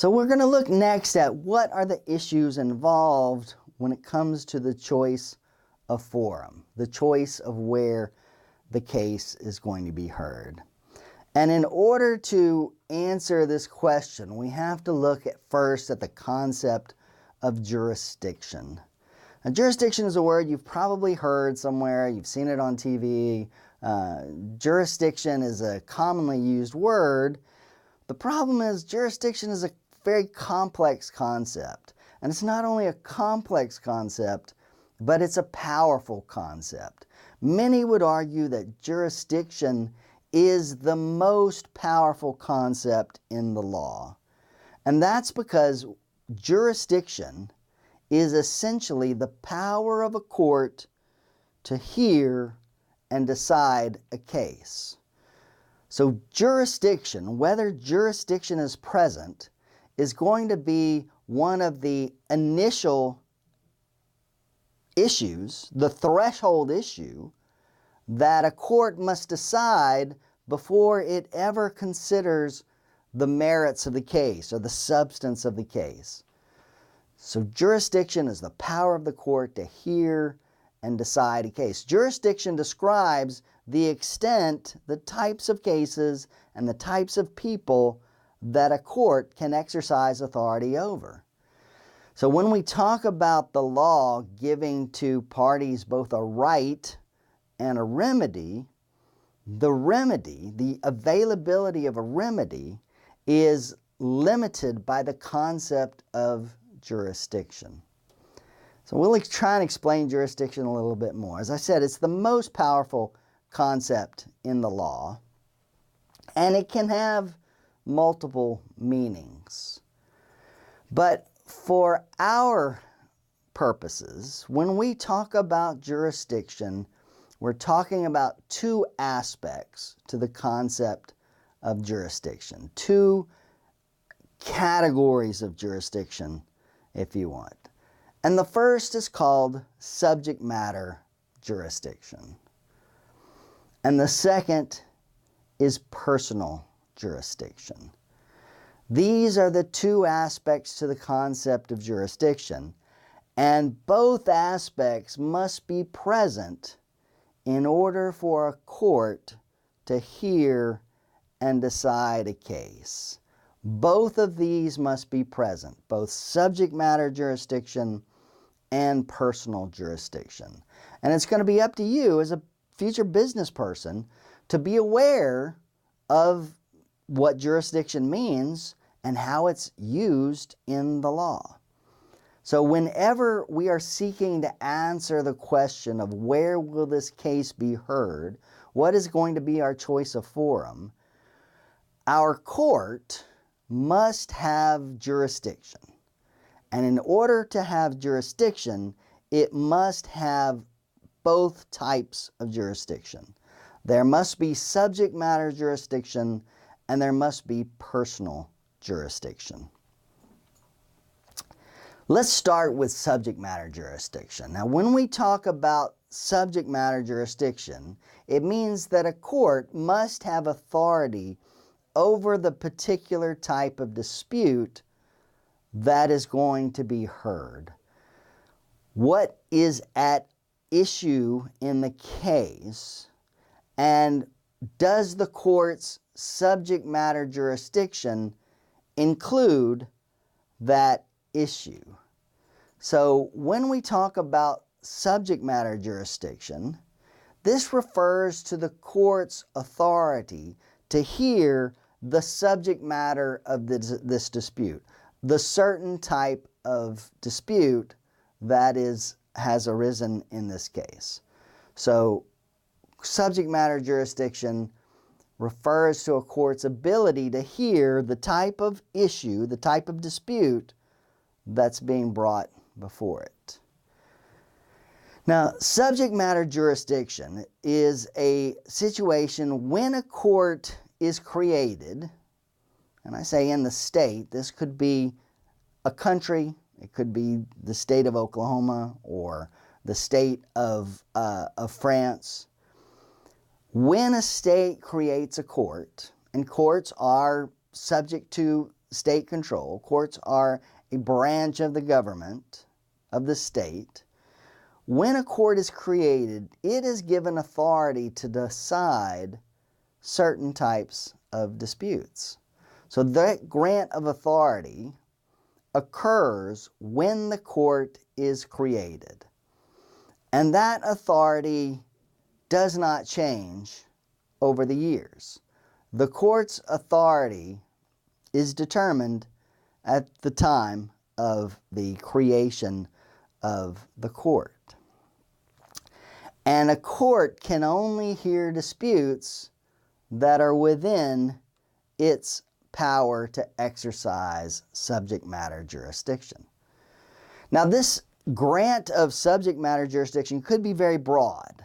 So we're going to look next at what are the issues involved when it comes to the choice of forum, the choice of where the case is going to be heard. And in order to answer this question, we have to look first at the concept of jurisdiction. Now, jurisdiction is a word you've probably heard somewhere, you've seen it on TV. Jurisdiction is a commonly used word. The problem is jurisdiction is a very complex concept. And it's not only a complex concept, but it's a powerful concept. Many would argue that jurisdiction is the most powerful concept in the law. And that's because jurisdiction is essentially the power of a court to hear and decide a case. So jurisdiction, whether jurisdiction is present, is going to be one of the initial issues, the threshold issue, that a court must decide before it ever considers the merits of the case or the substance of the case. So jurisdiction is the power of the court to hear and decide a case. Jurisdiction describes the extent, the types of cases, and the types of people that a court can exercise authority over. So when we talk about the law giving to parties both a right and a remedy, the availability of a remedy is limited by the concept of jurisdiction. So we'll try and explain jurisdiction a little bit more. As I said, it's the most powerful concept in the law, and it can have multiple meanings. But for our purposes, when we talk about jurisdiction, we're talking about two aspects to the concept of jurisdiction, two categories of jurisdiction, if you want. And the first is called subject matter jurisdiction. And the second is personal jurisdiction. These are the two aspects to the concept of jurisdiction, and both aspects must be present in order for a court to hear and decide a case. Both of these must be present, both subject matter jurisdiction and personal jurisdiction. And it's going to be up to you as a future business person to be aware of what jurisdiction means and how it's used in the law. So whenever we are seeking to answer the question of where will this case be heard, what is going to be our choice of forum, our court must have jurisdiction. And in order to have jurisdiction, it must have both types of jurisdiction. There must be subject matter jurisdiction and there must be personal jurisdiction. Let's start with subject matter jurisdiction. Now, when we talk about subject matter jurisdiction, it means that a court must have authority over the particular type of dispute that is going to be heard. What is at issue in the case, and does the court's subject matter jurisdiction include that issue? So when we talk about subject matter jurisdiction, this refers to the court's authority to hear the subject matter of this dispute, the certain type of dispute that has arisen in this case. So subject matter jurisdiction refers to a court's ability to hear the type of issue, the type of dispute that's being brought before it. Now, subject matter jurisdiction is a situation when a court is created, and I say in the state, this could be a country, it could be the state of Oklahoma or the state of France. When a state creates a court, and courts are subject to state control. Courts are a branch of the government, of the state. When a court is created, it is given authority to decide certain types of disputes. So that grant of authority occurs when the court is created. And that authority does not change over the years. The court's authority is determined at the time of the creation of the court. And a court can only hear disputes that are within its power to exercise subject matter jurisdiction. Now, this grant of subject matter jurisdiction could be very broad.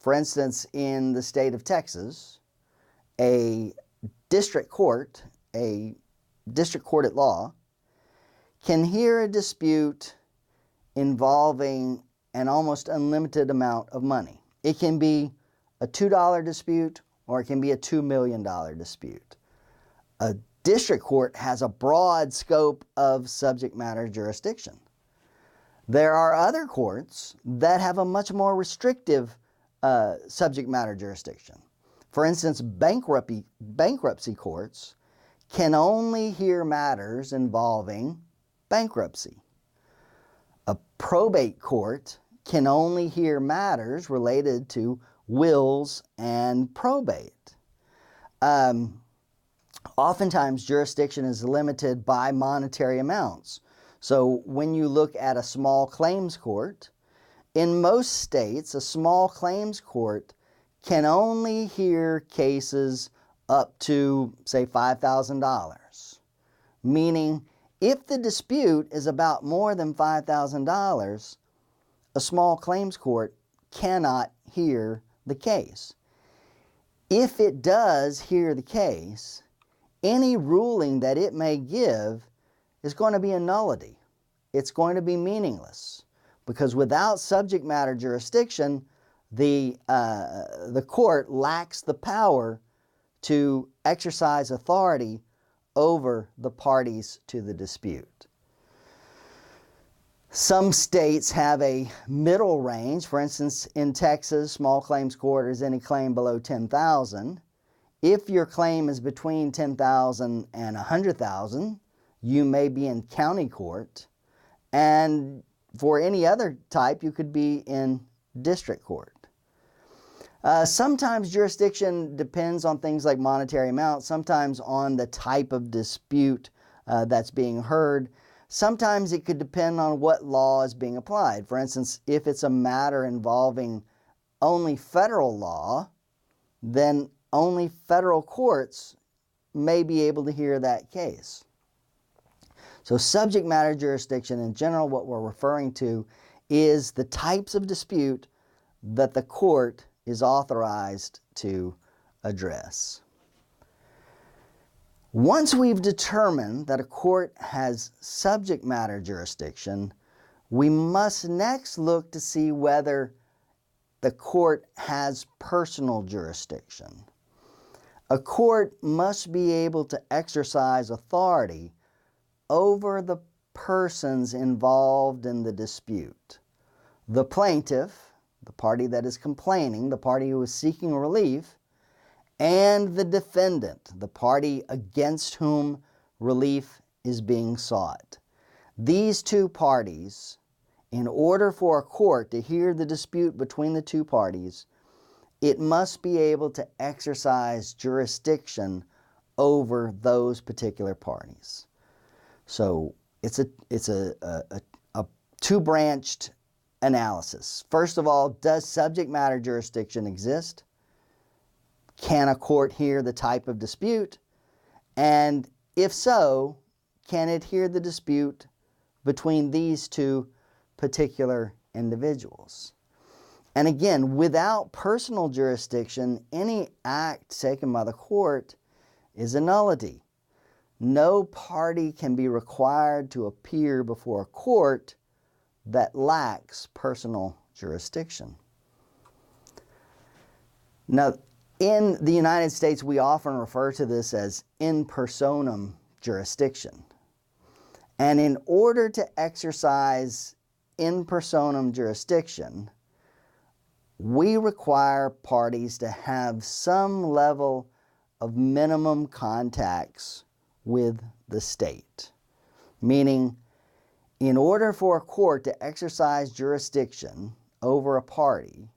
For instance, in the state of Texas, a district court at law, can hear a dispute involving an almost unlimited amount of money. It can be a $2 dispute or it can be a $2 million dispute. A district court has a broad scope of subject matter jurisdiction. There are other courts that have a much more restrictive subject matter jurisdiction. For instance, bankruptcy courts can only hear matters involving bankruptcy. A probate court can only hear matters related to wills and probate. Oftentimes, jurisdiction is limited by monetary amounts. So when you look at a small claims court, in most states, a small claims court can only hear cases up to, say, $5,000. Meaning, if the dispute is about more than $5,000, a small claims court cannot hear the case. If it does hear the case, any ruling that it may give is going to be a nullity. It's going to be meaningless, because without subject matter jurisdiction, the court lacks the power to exercise authority over the parties to the dispute. Some states have a middle range. For instance, in Texas, small claims court is any claim below $10,000. If your claim is between $10,000 and $100,000, you may be in county court. And for any other type, you could be in district court. Sometimes jurisdiction depends on things like monetary amount, sometimes on the type of dispute that's being heard. Sometimes it could depend on what law is being applied. For instance, if it's a matter involving only federal law, then only federal courts may be able to hear that case. So subject matter jurisdiction in general, what we're referring to is the types of dispute that the court is authorized to address. Once we've determined that a court has subject matter jurisdiction, we must next look to see whether the court has personal jurisdiction. A court must be able to exercise authority over the persons involved in the dispute. The plaintiff, the party that is complaining, the party who is seeking relief, and the defendant, the party against whom relief is being sought. These two parties, in order for a court to hear the dispute between the two parties, it must be able to exercise jurisdiction over those particular parties. So it's a two-branched analysis. First of all, does subject matter jurisdiction exist? Can a court hear the type of dispute? And if so, can it hear the dispute between these two particular individuals? And again, without personal jurisdiction, any act taken by the court is a nullity. No party can be required to appear before a court that lacks personal jurisdiction. Now, in the United States, we often refer to this as in personam jurisdiction. And in order to exercise in personam jurisdiction, we require parties to have some level of minimum contacts with the state. Meaning, in order for a court to exercise jurisdiction over a party,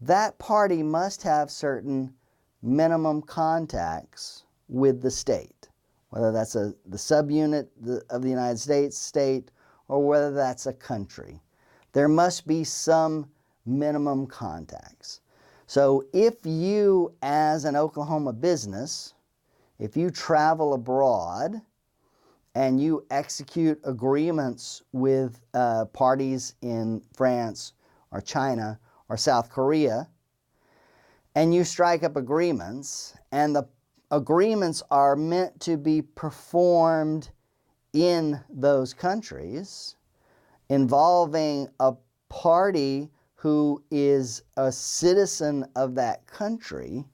that party must have certain minimum contacts with the state, whether that's the subunit of the United States state or whether that's a country. There must be some minimum contacts. So if you, as an Oklahoma business, if you travel abroad and you execute agreements with parties in France or China or South Korea, and you strike up agreements, and the agreements are meant to be performed in those countries, involving a party who is a citizen of that country,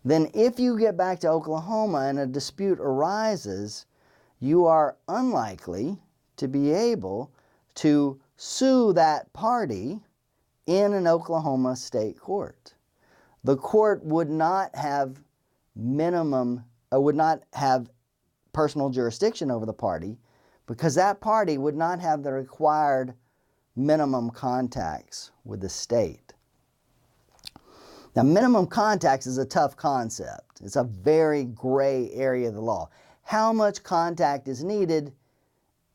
then if you get back to Oklahoma and a dispute arises, you are unlikely to be able to sue that party in an Oklahoma state court. The court would not have personal jurisdiction over the party because that party would not have the required minimum contacts with the state. Now, minimum contacts is a tough concept. It's a very gray area of the law. How much contact is needed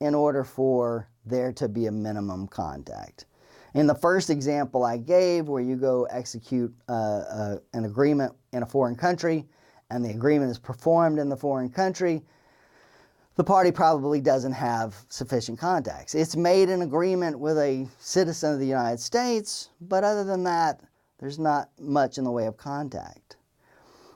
in order for there to be a minimum contact? In the first example I gave, where you go execute an agreement in a foreign country and the agreement is performed in the foreign country, the party probably doesn't have sufficient contacts. It's made an agreement with a citizen of the United States, but other than that, there's not much in the way of contact.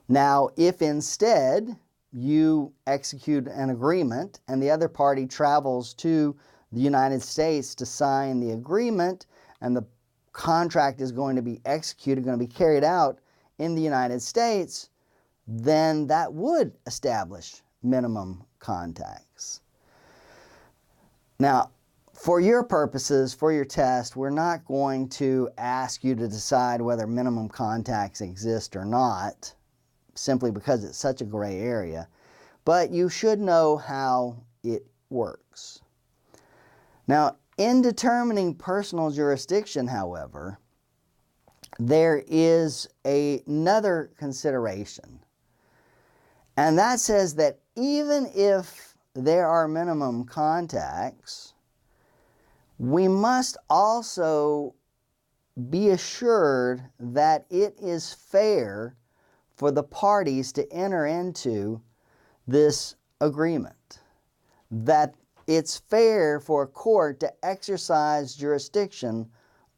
Now, if instead you execute an agreement and the other party travels to the United States to sign the agreement, and the contract is going to be executed, going to be carried out in the United States, then that would establish minimum contacts. Now, for your purposes, for your test, we're not going to ask you to decide whether minimum contacts exist or not, simply because it's such a gray area, but you should know how it works. Now, in determining personal jurisdiction, however, there is another consideration, and that says that even if there are minimum contacts, we must also be assured that it is fair for the parties to enter into this agreement, that it's fair for a court to exercise jurisdiction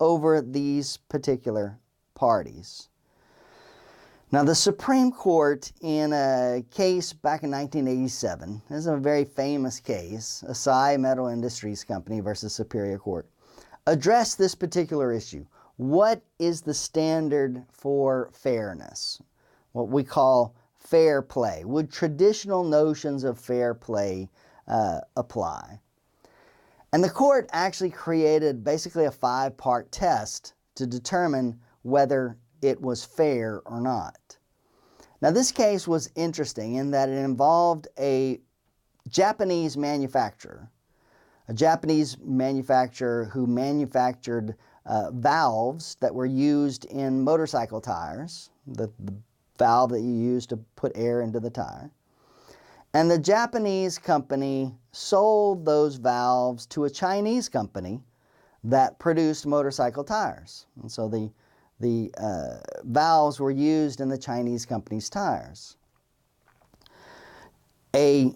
over these particular parties. Now, the Supreme Court, in a case back in 1987, this is a very famous case, Asai Metal Industries Company versus Superior Court, addressed this particular issue. What is the standard for fairness? What we call fair play. Would traditional notions of fair play apply? And the court actually created basically a 5-part test to determine whether it was fair or not. Now, this case was interesting in that it involved a Japanese manufacturer who manufactured valves that were used in motorcycle tires, the valve that you use to put air into the tire. And the Japanese company sold those valves to a Chinese company that produced motorcycle tires. And so the valves were used in the Chinese company's tires. A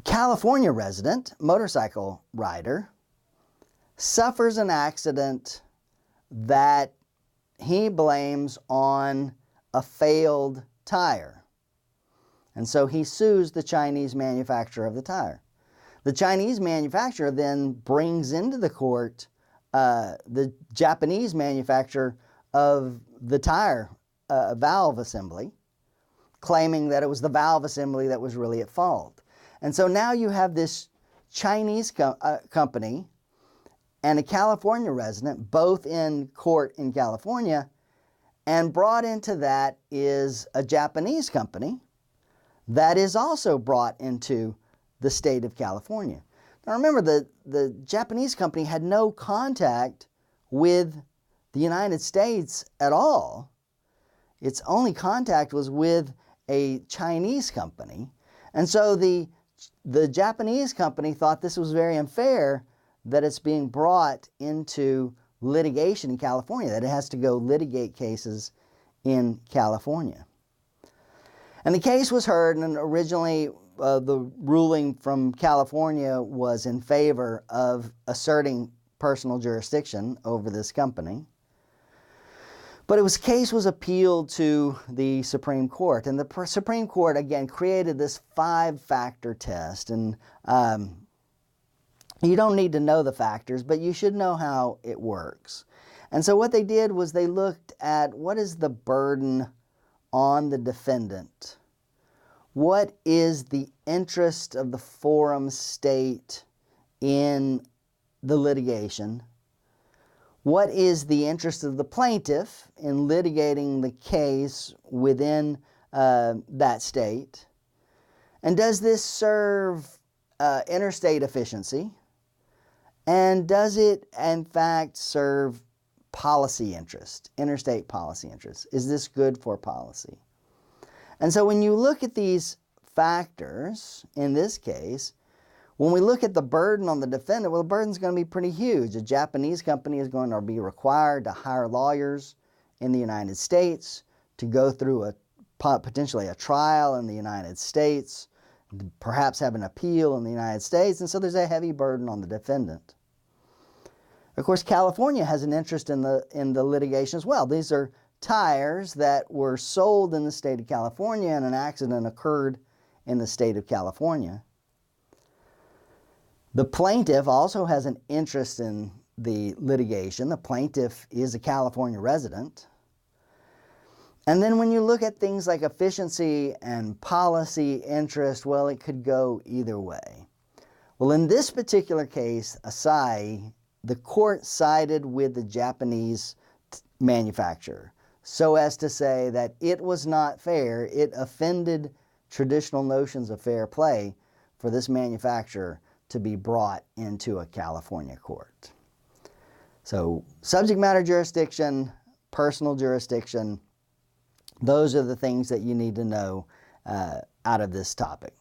California resident, motorcycle rider, suffers an accident that he blames on a failed tire. And so he sues the Chinese manufacturer of the tire. The Chinese manufacturer then brings into the court the Japanese manufacturer of the tire valve assembly, claiming that it was the valve assembly that was really at fault. And so now you have this Chinese company and a California resident, both in court in California, and brought into that is a Japanese company that is also brought into the state of California. Now remember, the Japanese company had no contact with the United States at all. Its only contact was with a Chinese company. And so the Japanese company thought this was very unfair that it's being brought into litigation in California, that it has to go litigate cases in California. And the case was heard, and originally the ruling from California was in favor of asserting personal jurisdiction over this company. But the case was appealed to the Supreme Court, and the Supreme Court again created this 5-factor test. And you don't need to know the factors, but you should know how it works. And so what they did was they looked at what is the burden on the defendant. What is the interest of the forum state in the litigation? What is the interest of the plaintiff in litigating the case within that state? And does this serve interstate efficiency? And does it, in fact, serve policy interest, interstate policy interest? Is this good for policy? And so when you look at these factors, in this case, when we look at the burden on the defendant, well, the burden's going to be pretty huge. A Japanese company is going to be required to hire lawyers in the United States to go through potentially a trial in the United States, perhaps have an appeal in the United States, and so there's a heavy burden on the defendant. Of course, California has an interest in the litigation as well. These are tires that were sold in the state of California, and an accident occurred in the state of California. The plaintiff also has an interest in the litigation. The plaintiff is a California resident. And then when you look at things like efficiency and policy interest, well, it could go either way. Well, in this particular case, Asahi, the court sided with the Japanese manufacturer so as to say that it was not fair. It offended traditional notions of fair play for this manufacturer to be brought into a California court. So subject matter jurisdiction, personal jurisdiction, those are the things that you need to know out of this topic.